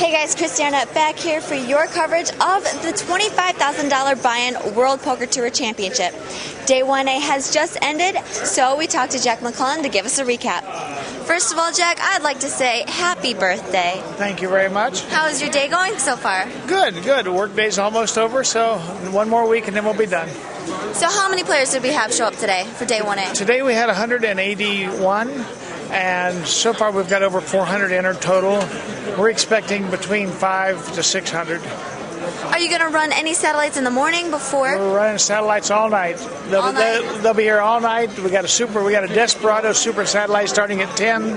Hey guys, Christiana back here for your coverage of the $25,000 buy-in World Poker Tour Championship. Day 1A has just ended, so we talked to Jack McClellan to give us a recap. First of all, Jack, I'd like to say happy birthday. Thank you very much. How is your day going so far? Good, good. Work day's almost over, so one more week and then we'll be done. So how many players did we have show up today for Day 1A? Today we had 181, and so far we've got over 400 entered total. We're expecting between 500 to 600. Are you going to run any satellites in the morning before? We're running satellites all night. They'll be here all night. We got a Desperado super satellite starting at 10.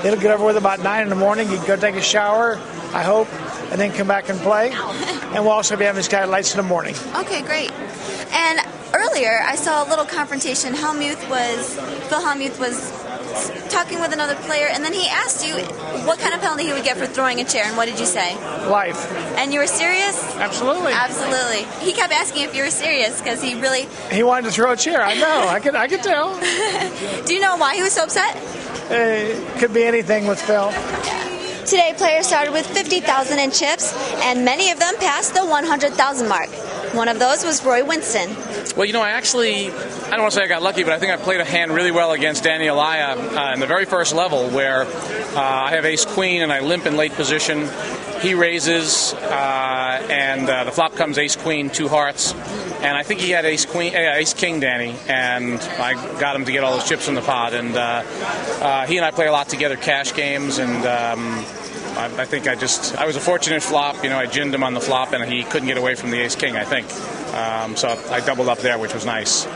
It'll get over with about 9 in the morning. You can go take a shower, I hope, and then come back and play. And we'll also be having satellites in the morning. Okay, great. And earlier I saw a little confrontation. Phil Hellmuth was talking with another player, and then he asked you what kind of penalty he would get for throwing a chair, and what did you say? Life. And you were serious? Absolutely. Absolutely. He kept asking if you were serious because he wanted to throw a chair. I know. I could tell. Do you know why he was so upset? Could be anything with Phil. Today, players started with 50,000 in chips, and many of them passed the 100,000 mark. One of those was Roy Winston. Well, you know, I don't want to say I got lucky, but I think I played a hand really well against Danny Alaya in the very first level, where I have ace-queen and I limp in late position. He raises, and the flop comes ace-queen, 2 hearts. And I think he had ace-king, Danny, and I got him to get all those chips in the pot. And he and I play a lot together, cash games, and I think I was a fortunate flop. You know, I ginned him on the flop, and he couldn't get away from the ace-king, I think. So I doubled up there, which was nice.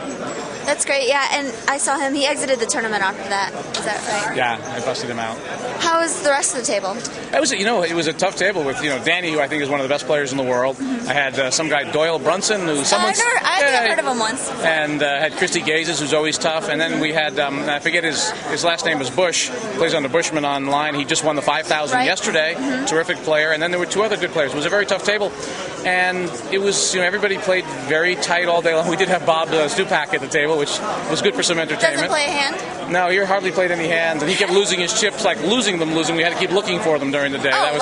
That's great, yeah, and I saw him, he exited the tournament after that. Is that right? Yeah, I busted him out. How was the rest of the table? It was a tough table with, Danny, who I think is one of the best players in the world. I had some guy, Doyle Brunson, who I've heard of him once. And had Christy Gazes, who's always tough. And then we had, I forget his last name was Bush, plays on the Bushman online. He just won the 5,000 yesterday. Terrific player. And then there were 2 other good players. It was a very tough table. And it was, everybody played very tight all day long. We did have Bob Stupak at the table, which was good for some entertainment. Doesn't play a hand? No, he hardly played any hands, and he kept losing his chips, like losing them. We had to keep looking for them during the day. Oh,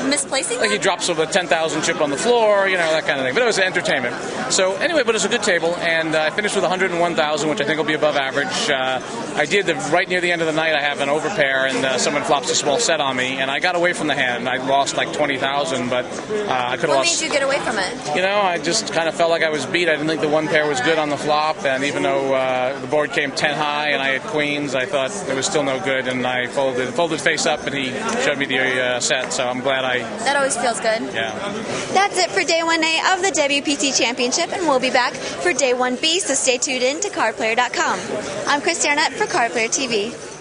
misplacing them? Like he drops a 10,000 chip on the floor, that kind of thing. But it was entertainment. So anyway, but it was a good table, and I finished with 101,000, which I think will be above average. I did, right near the end of the night, I have an overpair, and someone flops a small set on me, and I got away from the hand. I lost like 20,000, but I could have lost. What made you get away from it? I just kind of felt like I was beat. I didn't think the one pair was good on the flop, and even though the board came 10 high and I had queens, I thought it was still no good, and I folded face up, and he showed me the set, so I'm glad That always feels good. Yeah. That's it for Day 1A of the WPT Championship, and we'll be back for Day 1B, so stay tuned in to cardplayer.com. I'm Christy Arnett for Card Player TV.